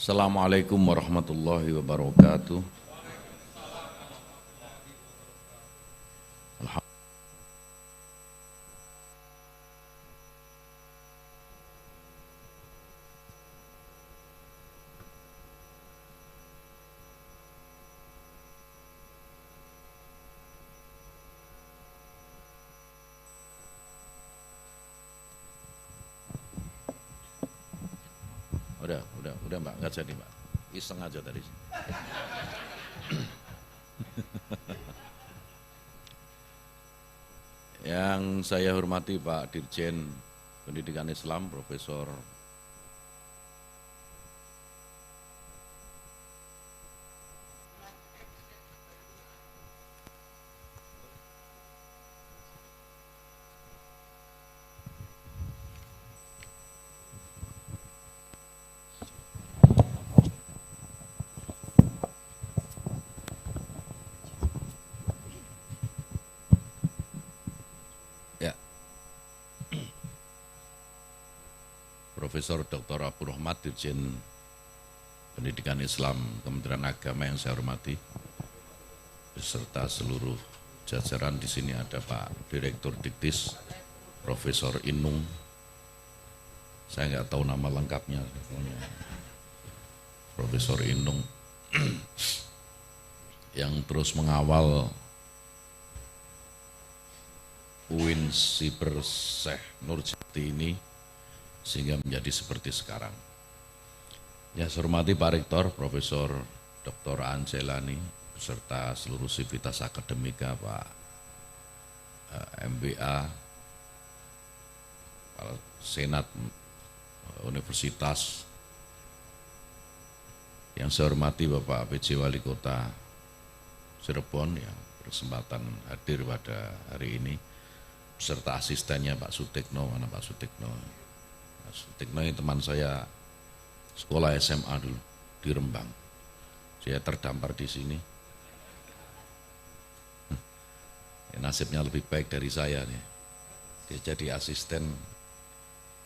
Assalamualaikum warahmatullahi wabarakatuh. Alhamdulillah. Udah Mbak, nggak jadi Mbak. Iseng aja tadi. Yang saya hormati Pak Dirjen Pendidikan Islam, Profesor ya, Profesor Dr. Abdul Rahmat, Dirjen Pendidikan Islam Kementerian Agama yang saya hormati, beserta seluruh jajaran. Di sini ada Pak Direktur Diktis, Profesor Inung. Saya nggak tahu nama lengkapnya, Profesor Inung, yang terus mengawal UIN Siber Syekh Nurjati ini sehingga menjadi seperti sekarang. Ya, saya hormati Pak Rektor, Profesor Dr. Angelani, beserta seluruh sivitas akademika, Pak MBA, Pak Senat Universitas. Yang saya hormati Bapak PJ Wali Kota Cirebon yang berkesempatan hadir pada hari ini, beserta asistennya Pak Sutikno. Mana Pak Sutikno? Pak Sutikno ini teman saya sekolah SMA dulu di Rembang. Saya terdampar di sini. Nasibnya lebih baik dari saya nih. Dia jadi asisten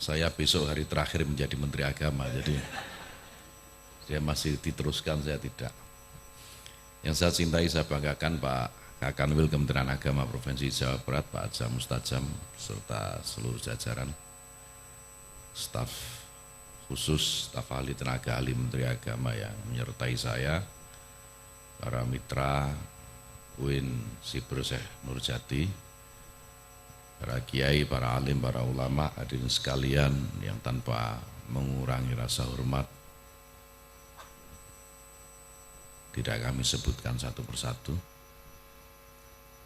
saya besok hari terakhir menjadi Menteri Agama, jadi dia masih diteruskan, saya tidak. Yang saya cintai, saya banggakan Pak Kakanwil Kementerian Agama Provinsi Jawa Barat, Pak Haja Mustajam, serta seluruh jajaran, staf khusus, staf ahli tenaga ahli Menteri Agama yang menyertai saya, para mitra UIN Siber Syekh Nurjati, para kiai, para alim, para ulama, hadirin sekalian yang tanpa mengurangi rasa hormat tidak kami sebutkan satu persatu.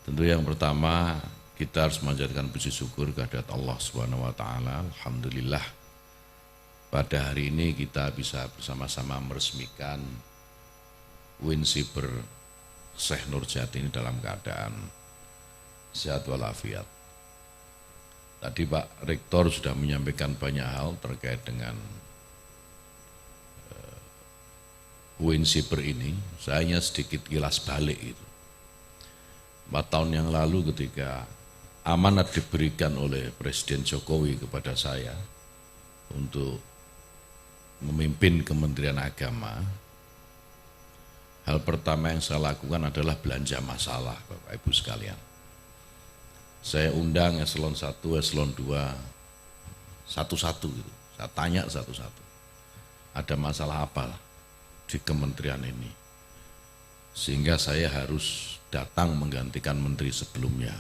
Tentu yang pertama kita harus menjadikan puji syukur kehadirat Allah Subhanahu wa taala. Alhamdulillah pada hari ini kita bisa bersama-sama meresmikan UIN Siber Syekh Nurjati ini dalam keadaan sehat walafiat. Tadi Pak Rektor sudah menyampaikan banyak hal terkait dengan UIN Siber ini. Saya hanya sedikit kilas balik itu. 4 tahun yang lalu ketika amanat diberikan oleh Presiden Jokowi kepada saya untuk memimpin Kementerian Agama, hal pertama yang saya lakukan adalah belanja masalah, Bapak Ibu sekalian. Saya undang eselon 1, eselon 2, satu-satu gitu. Saya tanya satu-satu. Ada masalah apa di kementerian ini? Sehingga saya harus datang menggantikan menteri sebelumnya.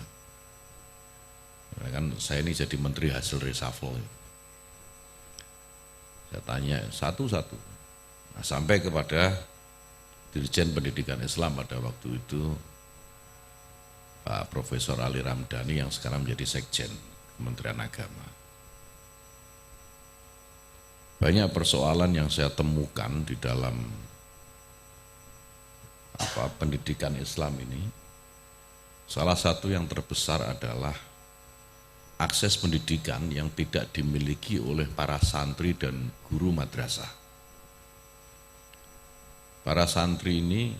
Karena kan saya ini jadi menteri hasil reshuffle. Saya tanya satu-satu. Nah, sampai kepada Dirjen Pendidikan Islam pada waktu itu, Pak Profesor Ali Ramdhani yang sekarang menjadi Sekjen Kementerian Agama. Banyak persoalan yang saya temukan di dalam pendidikan Islam ini. Salah satu yang terbesar adalah akses pendidikan yang tidak dimiliki oleh para santri dan guru madrasah. Para santri ini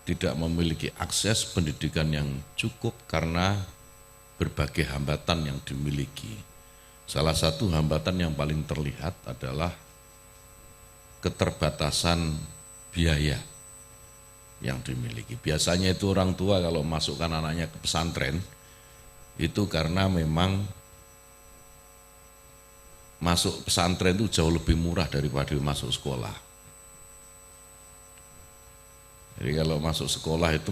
tidak memiliki akses pendidikan yang cukup karena berbagai hambatan yang dimiliki. Salah satu hambatan yang paling terlihat adalah keterbatasan biaya yang dimiliki. Biasanya itu orang tua kalau masukkan anaknya ke pesantren, itu karena memang masuk pesantren itu jauh lebih murah daripada masuk sekolah. Jadi kalau masuk sekolah itu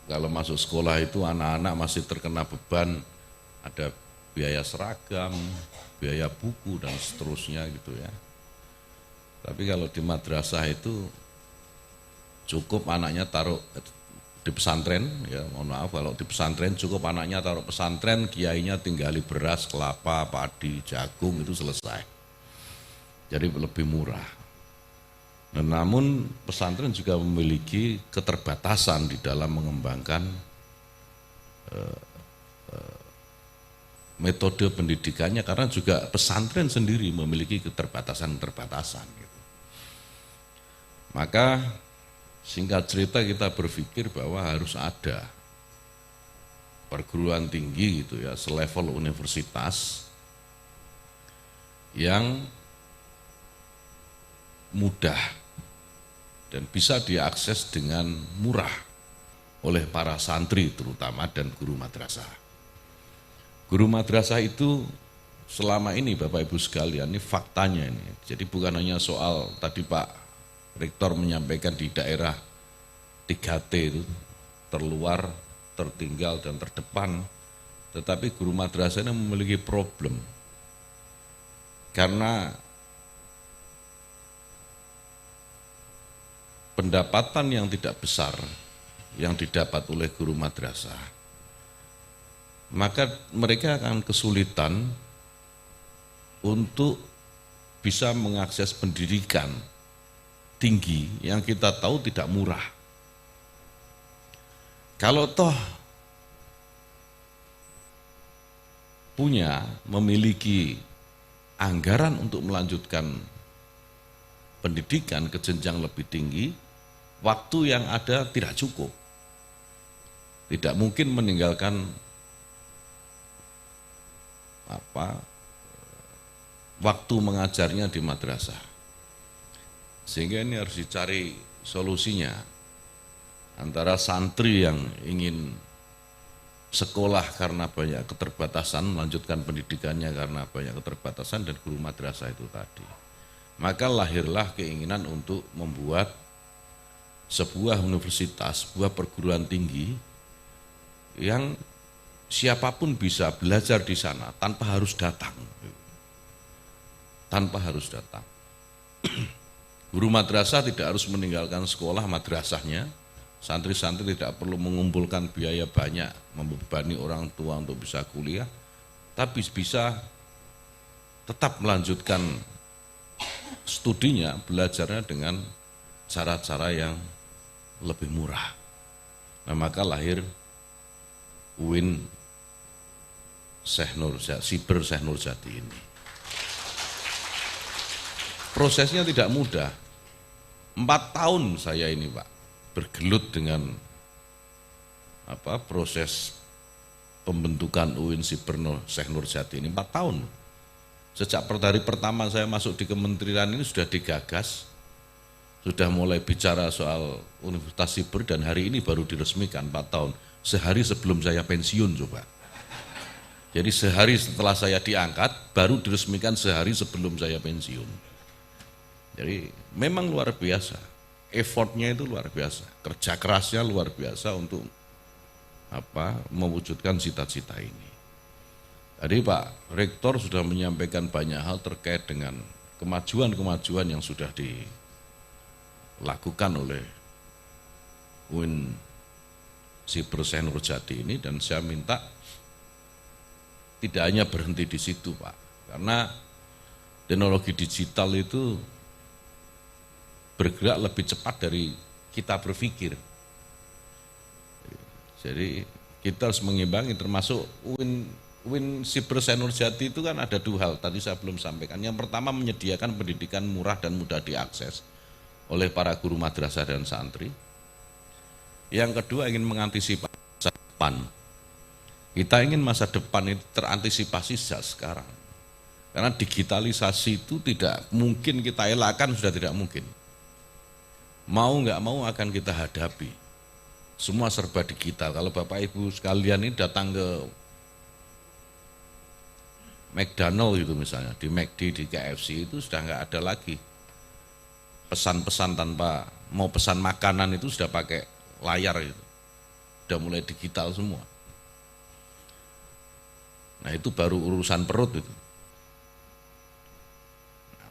kalau masuk sekolah itu anak-anak masih terkena beban, ada biaya seragam, biaya buku dan seterusnya gitu ya. Tapi kalau di madrasah itu cukup anaknya taruh di pesantren, ya mohon maaf kalau di pesantren cukup anaknya taruh pesantren, kiainya tinggali beras, kelapa, padi, jagung itu selesai. Jadi lebih murah. Nah, namun pesantren juga memiliki keterbatasan di dalam mengembangkan metode pendidikannya karena juga pesantren sendiri memiliki keterbatasan-keterbatasan. Gitu. Maka singkat cerita kita berpikir bahwa harus ada perguruan tinggi gitu ya, selevel universitas yang mudah dan bisa diakses dengan murah oleh para santri terutama dan guru madrasah. Guru madrasah itu selama ini Bapak Ibu sekalian, ini faktanya ini. Jadi bukan hanya soal tadi Pak Rektor menyampaikan di daerah 3T itu, terluar, tertinggal, dan terdepan, tetapi guru madrasah ini memiliki problem. Karena pendapatan yang tidak besar yang didapat oleh guru madrasah, maka mereka akan kesulitan untuk bisa mengakses pendidikan tinggi yang kita tahu tidak murah. Kalau toh memiliki anggaran untuk melanjutkan pendidikan ke jenjang lebih tinggi, waktu yang ada tidak cukup. Tidak mungkin meninggalkan waktu mengajarnya di madrasah. Sehingga ini harus dicari solusinya antara santri yang ingin sekolah karena banyak keterbatasan, melanjutkan pendidikannya karena banyak keterbatasan, dan guru madrasah itu tadi. Maka lahirlah keinginan untuk membuat sebuah universitas, sebuah perguruan tinggi yang siapapun bisa belajar di sana tanpa harus datang. Tanpa harus datang. Guru madrasah tidak harus meninggalkan sekolah madrasahnya, santri-santri tidak perlu mengumpulkan biaya banyak, membebani orang tua untuk bisa kuliah, tapi bisa tetap melanjutkan studinya, belajarnya dengan cara-cara yang lebih murah. Nah, maka lahir UIN Siber Syekh Nurjati ini. Prosesnya tidak mudah. 4 tahun saya ini Pak bergelut dengan proses pembentukan UIN Siber Syekh Nurjati ini 4 tahun. Sejak dari pertama saya masuk di kementerian ini sudah digagas, sudah mulai bicara soal Universitas Siber, dan hari ini baru diresmikan 4 tahun. Sehari sebelum saya pensiun coba. Jadi sehari setelah saya diangkat baru diresmikan sehari sebelum saya pensiun. Jadi memang luar biasa, effortnya itu luar biasa, kerja kerasnya luar biasa untuk mewujudkan cita-cita ini. Tadi Pak Rektor sudah menyampaikan banyak hal terkait dengan kemajuan-kemajuan yang sudah dilakukan oleh UIN Siber Syekh Nurjati ini, dan saya minta tidak hanya berhenti di situ Pak, karena teknologi digital itu bergerak lebih cepat dari kita berpikir. Jadi kita harus mengimbangi, termasuk UIN Siber Syekh Nurjati itu kan ada 2 hal, tadi saya belum sampaikan. Yang pertama menyediakan pendidikan murah dan mudah diakses oleh para guru madrasah dan santri. Yang kedua ingin mengantisipasi masa depan. Kita ingin masa depan itu terantisipasi sejak sekarang. Karena digitalisasi itu tidak mungkin kita elakkan, sudah tidak mungkin. Mau nggak mau akan kita hadapi. Semua serba digital. Kalau Bapak Ibu sekalian ini datang ke McDonald gitu misalnya, di McD, di KFC itu sudah nggak ada lagi pesan-pesan tanpa, mau pesan makanan itu sudah pakai layar gitu. Sudah mulai digital semua. Nah itu baru urusan perut itu.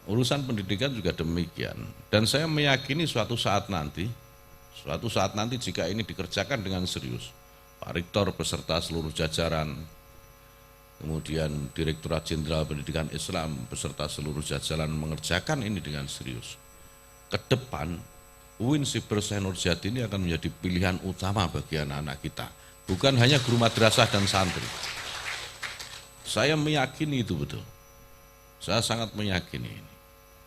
Urusan pendidikan juga demikian, dan saya meyakini suatu saat nanti jika ini dikerjakan dengan serius, Pak Rektor beserta seluruh jajaran, kemudian Direktorat Jenderal Pendidikan Islam beserta seluruh jajaran mengerjakan ini dengan serius, ke depan UIN Siber Syekh Nurjati ini akan menjadi pilihan utama bagi anak-anak kita, bukan hanya guru madrasah dan santri. Saya meyakini itu betul, saya sangat meyakini ini.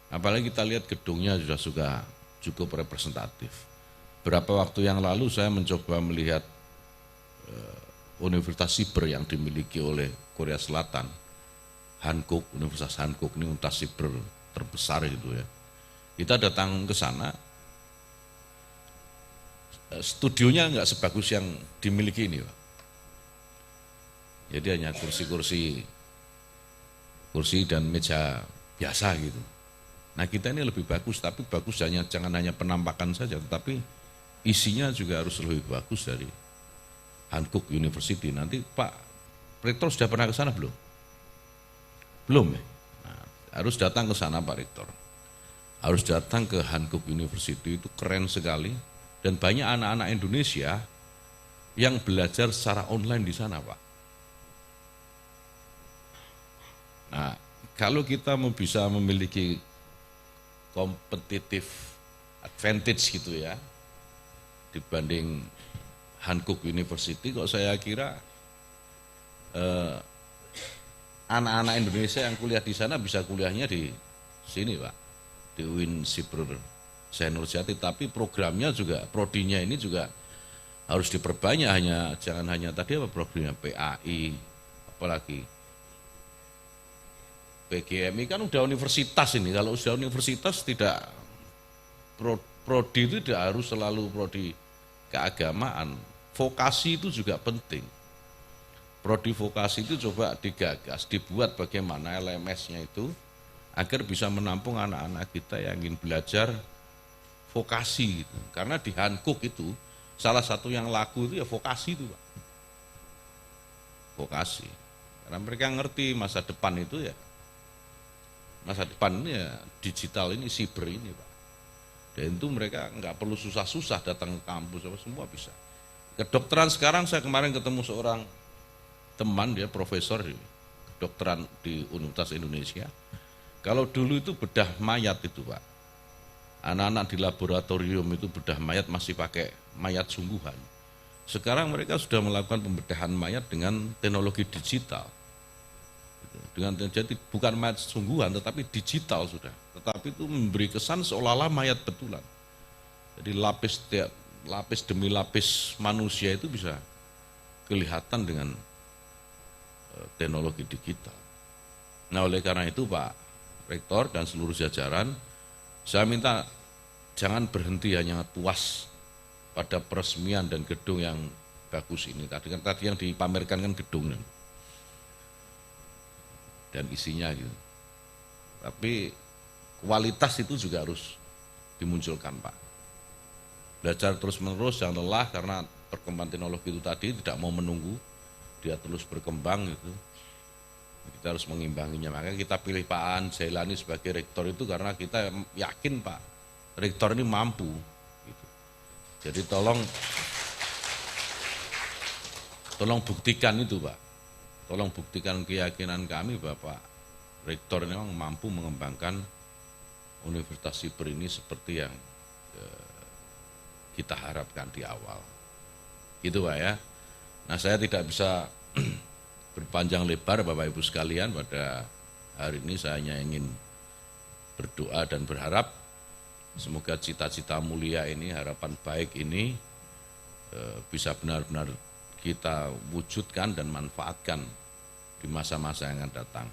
Apalagi kita lihat gedungnya sudah cukup representatif. Berapa waktu yang lalu saya mencoba melihat Universitas Siber yang dimiliki oleh Korea Selatan, Hankook, Universitas Hankook ini universitas siber terbesar gitu ya. Kita datang ke sana, studionya nggak sebagus yang dimiliki ini, Pak. Jadi hanya kursi dan meja biasa gitu. Nah kita ini lebih bagus, tapi bagus jangan hanya penampakan saja, tetapi isinya juga harus lebih bagus dari Hankook University. Nanti Pak Rektor sudah pernah ke sana belum? Belum ya? Nah, harus datang ke sana Pak Rektor. Harus datang ke Hankook University, itu keren sekali. Dan banyak anak-anak Indonesia yang belajar secara online di sana Pak. Nah kalau kita bisa memiliki competitive advantage gitu ya dibanding Hankook University, kok saya kira anak-anak Indonesia yang kuliah di sana bisa kuliahnya di sini Pak, di UIN Siber Syekh Nurjati, tapi programnya juga, prodinya ini juga harus diperbanyak, jangan hanya tadi apa programnya PAI, apalagi PGMI kan udah universitas ini. Kalau sudah universitas tidak prodi itu tidak harus selalu prodi keagamaan. Vokasi itu juga penting. Prodi vokasi itu coba digagas, dibuat bagaimana LMS-nya itu agar bisa menampung anak-anak kita yang ingin belajar vokasi gitu. Karena di Hankook itu salah satu yang laku itu ya vokasi itu Pak. Vokasi. Karena mereka ngerti masa depan itu ya, masa depan ini ya digital ini, siber ini Pak. Dan itu mereka nggak perlu susah-susah datang ke kampus, semua bisa. Kedokteran sekarang saya kemarin ketemu seorang teman, dia profesor di kedokteran di Universitas Indonesia. Kalau dulu itu bedah mayat itu Pak, anak-anak di laboratorium itu bedah mayat masih pakai mayat sungguhan. Sekarang mereka sudah melakukan pembedahan mayat dengan teknologi digital. Jadi bukan mayat sungguhan tetapi digital sudah, tetapi itu memberi kesan seolah-olah mayat betulan. Jadi lapis demi lapis manusia itu bisa kelihatan dengan teknologi digital. Nah oleh karena itu Pak Rektor dan seluruh jajaran, saya minta jangan berhenti hanya puas pada peresmian dan gedung yang bagus ini. Tadi yang dipamerkan kan gedung dan isinya gitu. Tapi kualitas itu juga harus dimunculkan Pak. Belajar terus menerus, jangan lelah, karena perkembangan teknologi itu tadi tidak mau menunggu, dia terus berkembang gitu. Kita harus mengimbanginya. Makanya kita pilih Pak Aan Jailani sebagai rektor itu karena kita yakin Pak Rektor ini mampu gitu. Jadi tolong buktikan itu Pak. Tolong buktikan keyakinan kami Bapak Rektor ini memang mampu mengembangkan Universitas Siber ini seperti yang kita harapkan di awal. Gitu Pak ya. Nah saya tidak bisa berpanjang lebar Bapak Ibu sekalian, pada hari ini saya hanya ingin berdoa dan berharap semoga cita-cita mulia ini, harapan baik ini bisa benar-benar kita wujudkan dan manfaatkan di masa-masa yang akan datang.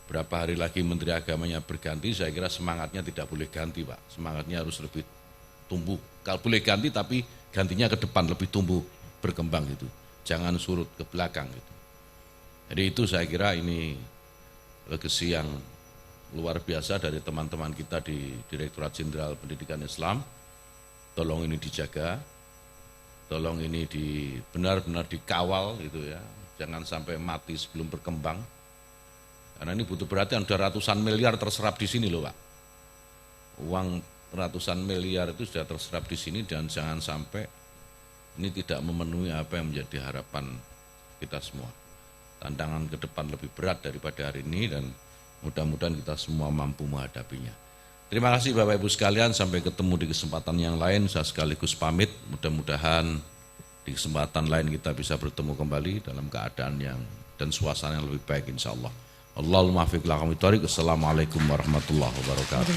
berapa hari lagi Menteri Agamanya berganti, saya kira semangatnya tidak boleh ganti Pak, semangatnya harus lebih tumbuh. Kalau boleh ganti tapi gantinya ke depan, lebih tumbuh, berkembang gitu, jangan surut ke belakang gitu. Jadi itu saya kira ini legacy yang luar biasa dari teman-teman kita di Direktorat Jenderal Pendidikan Islam. Tolong ini dijaga, tolong ini benar-benar dikawal gitu ya, jangan sampai mati sebelum berkembang. Karena ini butuh perhatian, sudah ratusan miliar terserap di sini loh Pak. Uang ratusan miliar itu sudah terserap di sini dan jangan sampai ini tidak memenuhi apa yang menjadi harapan kita semua. Tantangan ke depan lebih berat daripada hari ini dan mudah-mudahan kita semua mampu menghadapinya. Terima kasih Bapak Ibu sekalian, sampai ketemu di kesempatan yang lain. Saya sekaligus pamit, mudah-mudahan di kesempatan lain kita bisa bertemu kembali dalam keadaan yang dan suasana yang lebih baik insya Allah. Allahumma fiq lakum. Assalamualaikum warahmatullahi wabarakatuh.